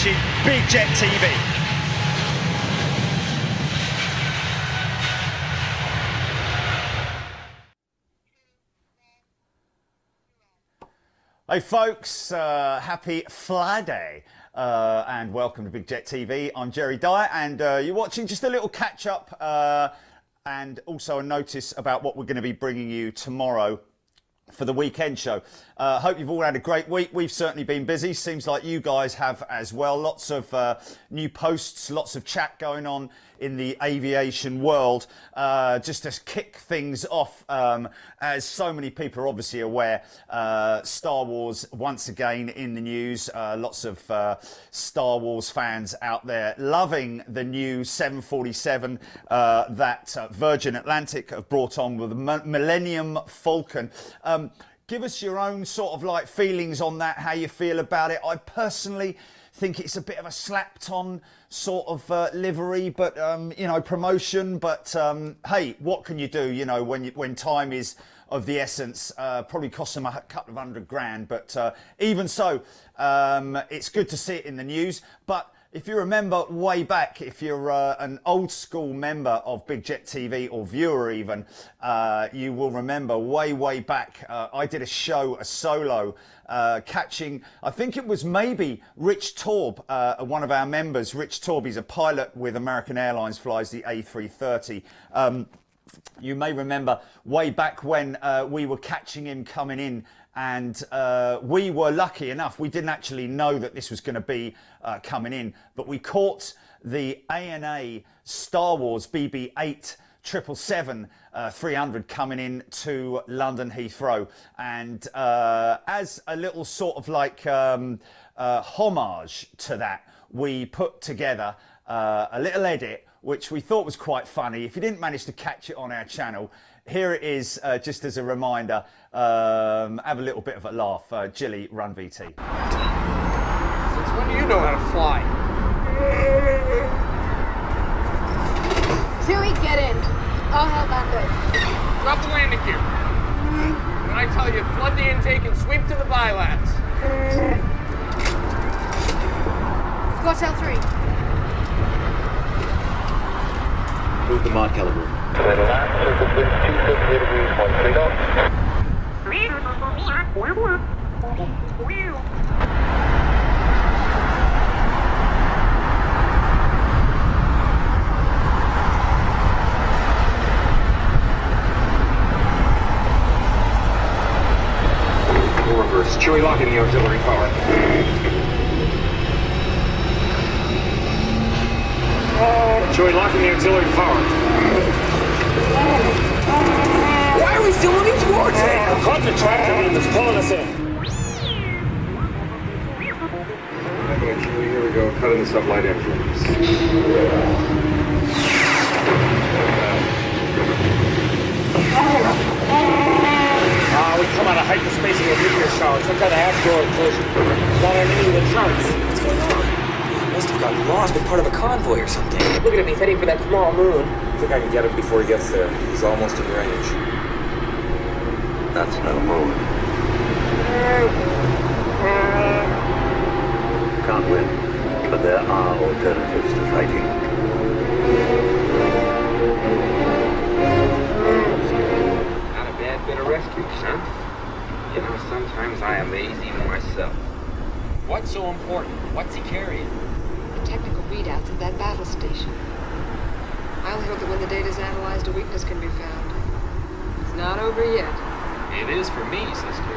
watching Big Jet TV. Hey folks, happy Friday and welcome to Big Jet TV. I'm Jerry Dyer and you're watching just a little catch up and also a notice about what we're going to be bringing you tomorrow for the weekend show. Hope you've all had a great week. We've certainly been busy. Seems like you guys have as well. Lots of new posts, lots of chat going on in the aviation world. Just to kick things off, as so many people are obviously aware, Star Wars once again in the news. Lots of Star Wars fans out there loving the new 747 that Virgin Atlantic have brought on with the Millennium Falcon. Give us your own sort of like feelings on that, how you feel about it. I personally think it's a bit of a slapped on sort of livery, but you know, promotion. But hey, what can you do? You know, when time is of the essence, probably cost them a couple of $100,000. But even so, it's good to see it in the news. But if you remember way back, if you're an old school member of Big Jet TV or viewer even, you will remember way back, I did a show, a solo, catching, I think it was maybe Rich Taub, one of our members. Rich Taub, he's a pilot with American Airlines, flies the A330. You may remember way back when we were catching him coming in, and we were lucky enough, we didn't actually know that this was going to be coming in, but we caught the ANA Star Wars BB-8 777-300 coming in to London Heathrow, and as a little sort of like homage to that, we put together a little edit which we thought was quite funny. If you didn't manage to catch it on our channel, here it is, just as a reminder. Have a little bit of a laugh. Jilly, run VT. Since when do you know how to fly? Chewie, get in. I'll help Lando. Drop the landing gear. When I tell you, flood the intake and sweep to the bilats. Squash L3. Move the mod caliber. Reverse. Chewie, lock in the auxiliary power. Chewie, lock in the auxiliary power. Why are we still moving towards it? Caught the tractor beam that's pulling us in. Here we go. Cut in the sublight engines. We come out of hyperspace in a meteor shower. Some kind of asteroid collision. Not on any of the charts. What's going on? He must have gotten lost, been part of a convoy or something. Look at him. He's heading for that small moon. I think I can get him before he gets there. He's almost in range. That's no moon. Can't win, but there are alternatives to fighting. Not a bad bit of rescue, son. You know, sometimes I amaze even myself. What's so important? What's he carrying? The technical readouts of that battle station. I only hope that when the data's analyzed, a weakness can be found. It's not over yet. It is for me, sister.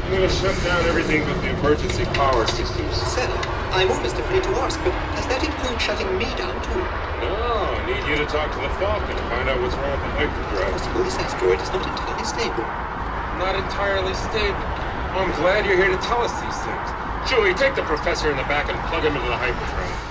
I'm gonna shut down everything but the emergency power systems. Sir, I'm almost afraid to ask, but does that include shutting me down too? No, I need you to talk to the Falcon and find out what's wrong with the hyperdrive. Possible this asteroid is not entirely stable. Not entirely stable. I'm glad you're here to tell us these things. Chewie, take the professor in the back and plug him into the hyperdrive.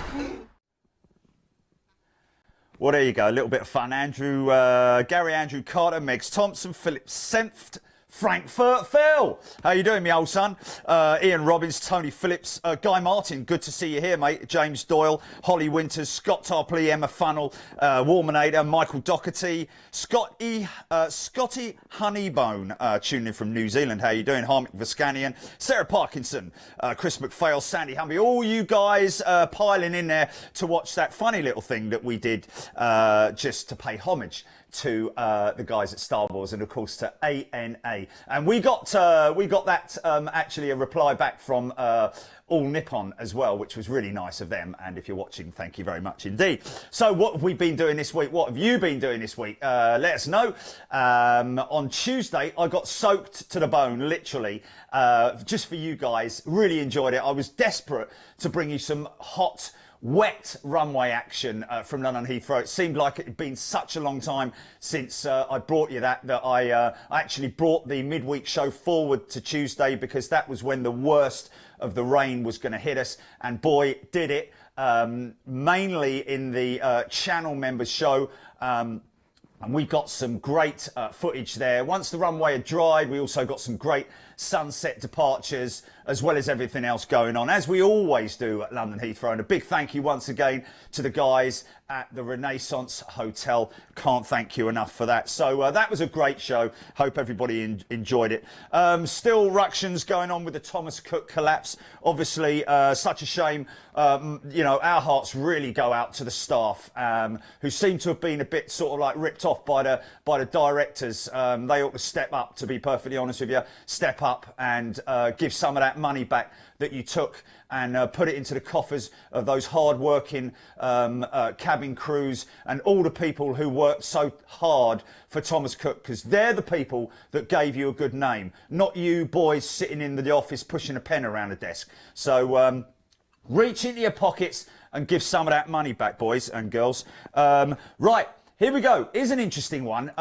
Well, there you go. A little bit of fun. Gary Andrew Carter, Megs Thompson, Philip Senft, Frankfurt Phil. How you doing, me old son? Ian Robbins, Tony Phillips, Guy Martin, good to see you here, mate. James Doyle, Holly Winters, Scott Tarpley, Emma Funnell, Warmanator, Michael Doherty, Scotty Honeybone, tuning in from New Zealand. How you doing? Harmick Viscanian, Sarah Parkinson, Chris McPhail, Sandy Humby, all you guys piling in there to watch that funny little thing that we did just to pay homage to the guys at Star Wars and of course to ANA, and we got that actually a reply back from All Nippon as well, which was really nice of them, and if you're watching, thank you very much indeed. So what have we been doing this week? What have you been doing this week? Let us know. On Tuesday I got soaked to the bone, literally, just for you guys. Really enjoyed it. I was desperate to bring you some hot wet runway action from London Heathrow. It seemed like it had been such a long time since I brought you that I actually brought the midweek show forward to Tuesday, because that was when the worst of the rain was going to hit us, and boy did it, mainly in the channel members show. And we got some great footage there. Once the runway had dried, we also got some great sunset departures, as well as everything else going on, as we always do at London Heathrow. And a big thank you once again to the guys at the Renaissance Hotel. Can't thank you enough for that. So that was a great show. Hope everybody enjoyed it. Still ructions going on with the Thomas Cook collapse. Obviously, such a shame. You know, our hearts really go out to the staff, who seem to have been a bit sort of like ripped off by the directors. They ought to step up, to be perfectly honest with you. Step up and give some of that money back that you took, and put it into the coffers of those hard-working cabin crews and all the people who worked so hard for Thomas Cook, because they're the people that gave you a good name, not you boys sitting in the office pushing a pen around a desk. So reach into your pockets and give some of that money back, boys and girls. Right, here we go. Here's an interesting one.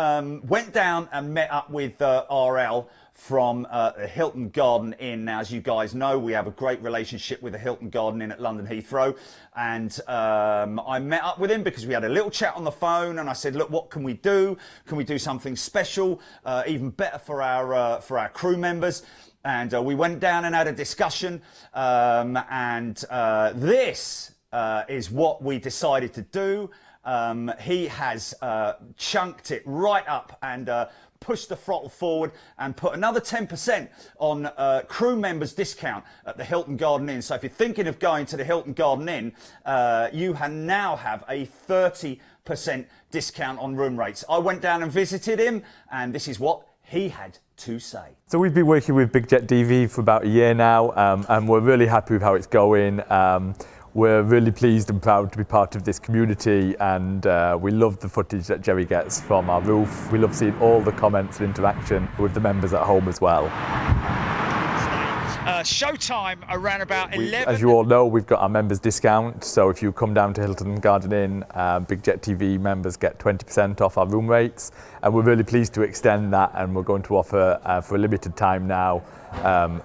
Went down and met up with RL from the Hilton Garden Inn. Now, as you guys know, we have a great relationship with the Hilton Garden Inn at London Heathrow, and I met up with him because we had a little chat on the phone, and I said, look, what can we do? Can we do something special, even better for our crew members? And we went down and had a discussion, and this is what we decided to do. He has chunked it right up and push the throttle forward and put another 10% on crew members discount at the Hilton Garden Inn. So if you're thinking of going to the Hilton Garden Inn, you now have a 30% discount on room rates. I went down and visited him, and this is what he had to say. So we've been working with Big Jet DV for about a year now, and we're really happy with how it's going. We're really pleased and proud to be part of this community, and we love the footage that Jerry gets from our roof. We love seeing all the comments and interaction with the members at home as well. Showtime around about 11. As you all know, we've got our members discount, so if you come down to Hilton Garden Inn, Big Jet TV members get 20% off our room rates, and we're really pleased to extend that, and we're going to offer for a limited time now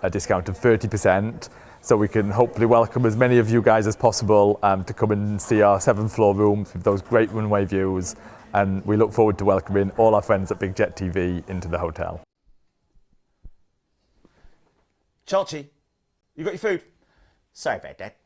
a discount of 30%. So we can hopefully welcome as many of you guys as possible to come and see our 7th floor rooms with those great runway views. And we look forward to welcoming all our friends at Big Jet TV into the hotel. Chachi, you got your food? Sorry about that.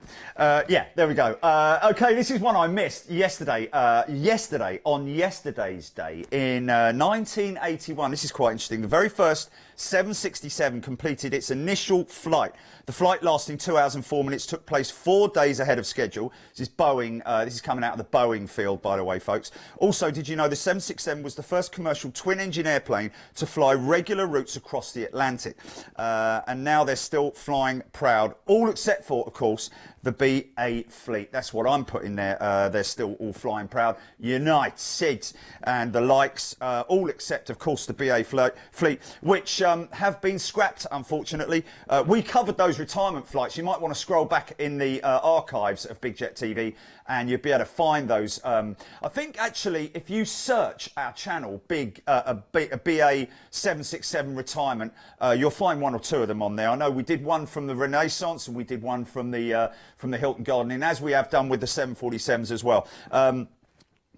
Yeah, there we go. Okay, this is one I missed yesterday. On yesterday's day in 1981. This is quite interesting. The very first 767 completed its initial flight. The flight, lasting 2 hours and 4 minutes, took place 4 days ahead of schedule. This is Boeing. This is coming out of the Boeing field, by the way, folks. Also, did you know the 767 was the first commercial twin-engine airplane to fly regular routes across the Atlantic? And now they're still flying proud, all except for, of course, the BA fleet. That's what I'm putting there. They're still all flying proud. United and the likes, all except, of course, the BA fleet, which have been scrapped, unfortunately. We covered those retirement flights. You might want to scroll back in the archives of Big Jet TV, and you'll be able to find those. I think, actually, if you search our channel, a BA 767 retirement, you'll find 1 or 2 of them on there. I know we did one from the Renaissance, and we did one from the Hilton Garden Inn, as we have done with the 747s as well.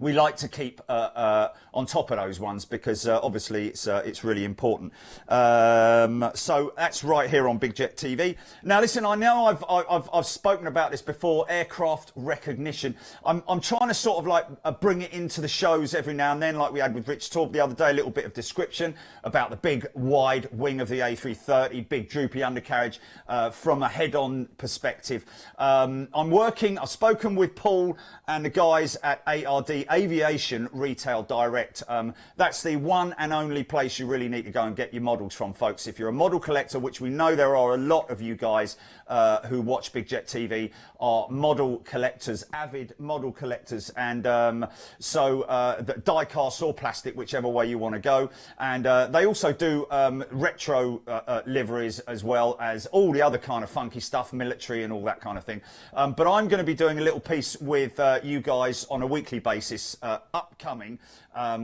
we like to keep on top of those ones because obviously it's really important. So that's right here on Big Jet TV. Now listen, I know I've spoken about this before, aircraft recognition. I'm trying to sort of like bring it into the shows every now and then, like we had with Rich Talk the other day, a little bit of description about the big wide wing of the A330, big droopy undercarriage from a head-on perspective. I've spoken with Paul and the guys at ARD, Aviation Retail Direct. That's the one and only place you really need to go and get your models from, folks. If you're a model collector, which we know there are a lot of you guys who watch Big Jet TV, are model collectors, avid model collectors, and die-cast or plastic, whichever way you want to go. And they also do retro liveries as well as all the other kind of funky stuff, military and all that kind of thing. But I'm going to be doing a little piece with you guys on a weekly basis upcoming,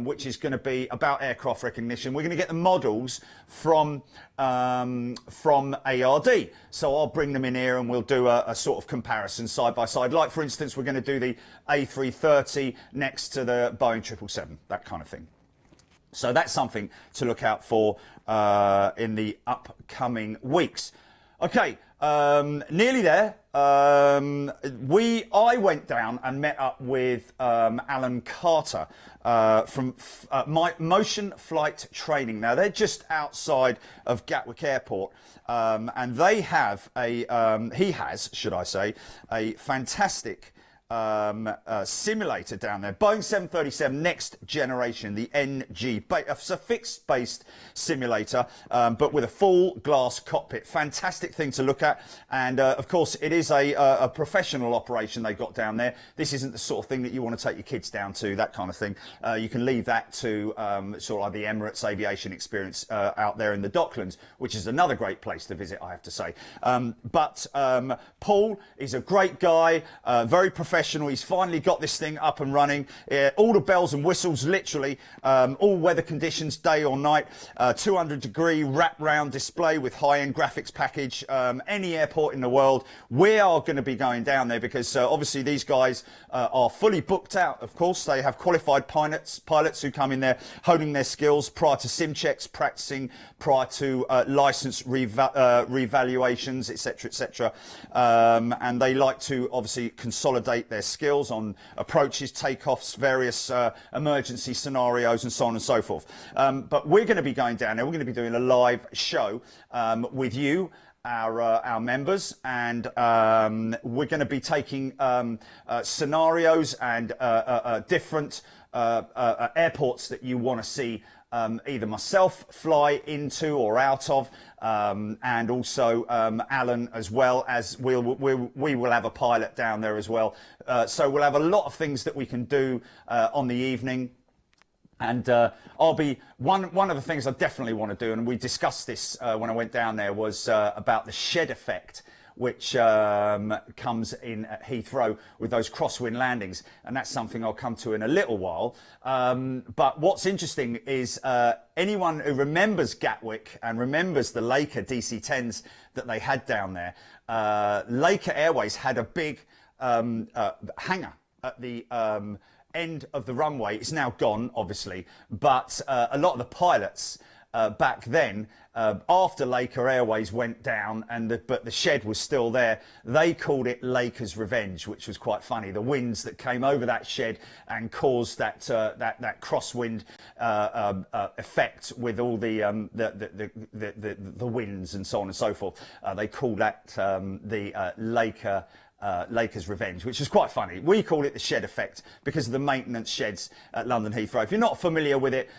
which is going to be about aircraft recognition. We're going to get the models from ARD. So I'll bring them in here and we'll do a sort of comparison side by side. Like, for instance, we're going to do the A330 next to the Boeing 777, that kind of thing. So that's something to look out for in the upcoming weeks. Okay, nearly there. I went down and met up with Alan Carter from my Motion Flight Training. Now they're just outside of Gatwick Airport, and they have he has, should I say, a fantastic simulator down there, Boeing 737 next generation, the NG. It's a fixed-based simulator, but with a full glass cockpit. Fantastic thing to look at, and of course it is a professional operation they've got down there. This isn't the sort of thing that you want to take your kids down to, that kind of thing. You can leave that to sort of like the Emirates Aviation Experience out there in the Docklands, which is another great place to visit, I have to say. But Paul is a great guy, very professional. He's finally got this thing up and running. All the bells and whistles, literally, all weather conditions, day or night. 200-degree wrap-round display with high-end graphics package. Any airport in the world. We are going to be going down there because obviously these guys are fully booked out. Of course, they have qualified pilots who come in there honing their skills prior to sim checks, practicing prior to license revaluations, etc., etc. And they like to obviously consolidate their skills on approaches, takeoffs, various emergency scenarios, and so on and so forth. But we're going to be going down there. We're going to be doing a live show with you, our members, and we're going to be taking scenarios and different airports that you want to see either myself fly into or out of, and also Alan, as well as we will have a pilot down there as well. So we'll have a lot of things that we can do on the evening. And I'll be one of the things I definitely want to do, and we discussed this when I went down there, was about the shed effect, which comes in at Heathrow with those crosswind landings, and that's something I'll come to in a little while. But what's interesting is anyone who remembers Gatwick and remembers the Laker DC-10s that they had down there, Laker Airways had a big hangar at the end of the runway. It's now gone, obviously, but a lot of the pilots back then, after Laker Airways went down, but the shed was still there, they called it Laker's Revenge, which was quite funny. The winds that came over that shed and caused that crosswind effect with all the winds and so on and so forth. They called that the Laker's Revenge, which is quite funny. We call it the shed effect because of the maintenance sheds at London Heathrow. If you're not familiar with it,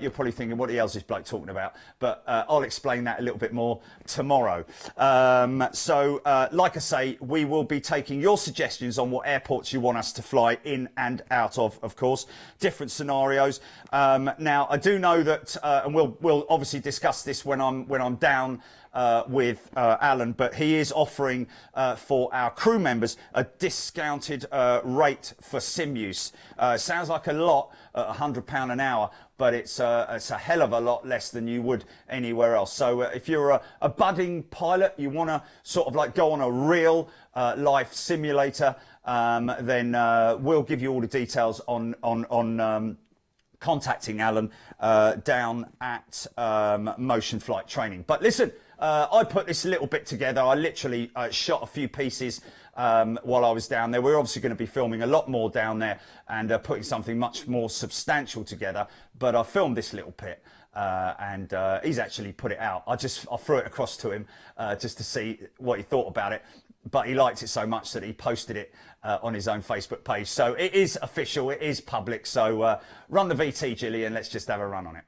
you're probably thinking, what the hell is this bloke talking about? But I'll explain that a little bit more tomorrow. So like I say, we will be taking your suggestions on what airports you want us to fly in and out of course, different scenarios. Now I do know that, and we'll obviously discuss this when I'm down with Alan, but he is offering for our crew members a discounted rate for sim use. Sounds like a lot at £100 an hour, but it's a hell of a lot less than you would anywhere else. So if you're a budding pilot, you want to sort of like go on a real life simulator, then we'll give you all the details on contacting Alan down at Motion Flight Training. But listen, I put this little bit together. I literally shot a few pieces while I was down there. We're obviously going to be filming a lot more down there and putting something much more substantial together. But I filmed this little bit and he's actually put it out. I threw it across to him just to see what he thought about it. But he liked it so much that he posted it on his own Facebook page. So it is official, it is public. So run the VT, Gillian, let's just have a run on it.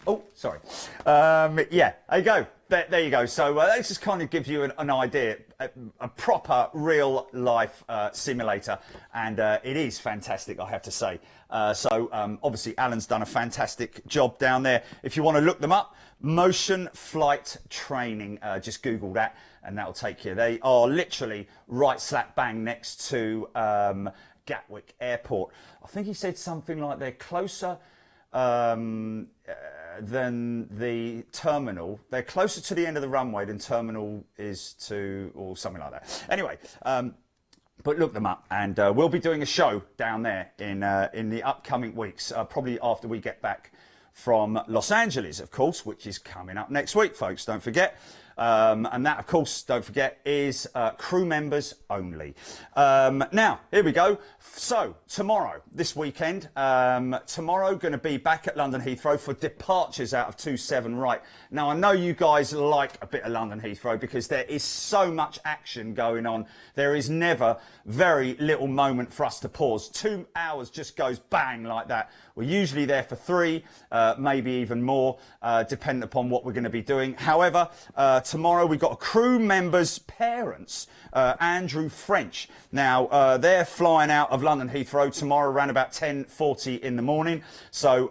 Oh, sorry. Yeah, there you go. There you go. So that just kind of gives you an idea, a proper real life simulator, and it is fantastic, I have to say. So obviously Alan's done a fantastic job down there. If you want to look them up, Motion Flight Training, just Google that and that'll take you. They are literally right slap bang next to Gatwick Airport. I think he said something like they're closer than the terminal. They're closer to the end of the runway than terminal is to, or something like that. Anyway, but look them up, and we'll be doing a show down there in the upcoming weeks, probably after we get back from Los Angeles, of course, which is coming up next week, folks, don't forget. And that, of course, don't forget, is crew members only. Now, here we go. So, tomorrow, this weekend, tomorrow going to be back at London Heathrow for departures out of 27 right. Now, I know you guys like a bit of London Heathrow because there is so much action going on. There is never very little moment for us to pause. 2 hours just goes bang like that. We're usually there for 3, maybe even more, depending upon what we're going to be doing. However, tomorrow we've got a crew member's parents, Andrew French. Now, they're flying out of London Heathrow tomorrow around about 10:40 in the morning. So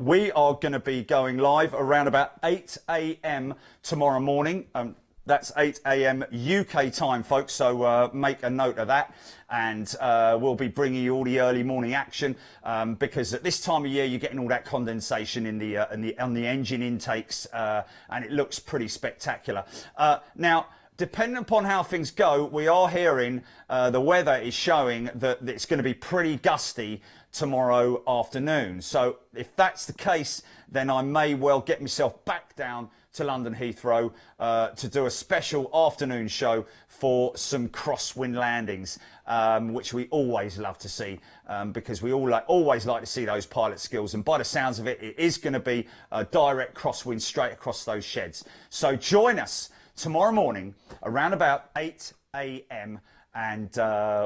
we are going to be going live around about 8 a.m. tomorrow morning. That's 8 a.m. UK time, folks, so make a note of that. And we'll be bringing you all the early morning action because at this time of year you're getting all that condensation in on the engine intakes, and it looks pretty spectacular. Now, depending upon how things go, we are hearing the weather is showing that it's going to be pretty gusty tomorrow afternoon. So if that's the case, then I may well get myself back down to London Heathrow to do a special afternoon show for some crosswind landings, which we always love to see because we always like to see those pilot skills. And by the sounds of it, it is going to be a direct crosswind straight across those sheds. So join us tomorrow morning around about 8 a.m. and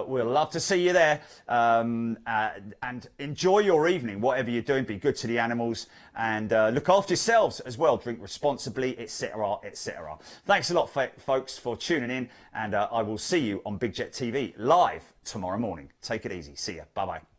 we'll love to see you there, and enjoy your evening, whatever you're doing. Be good to the animals and look after yourselves as well. Drink responsibly, etc., etc. Thanks a lot, folks, for tuning in, and I will see you on Big Jet TV live tomorrow morning. Take it easy. See ya. Bye-bye.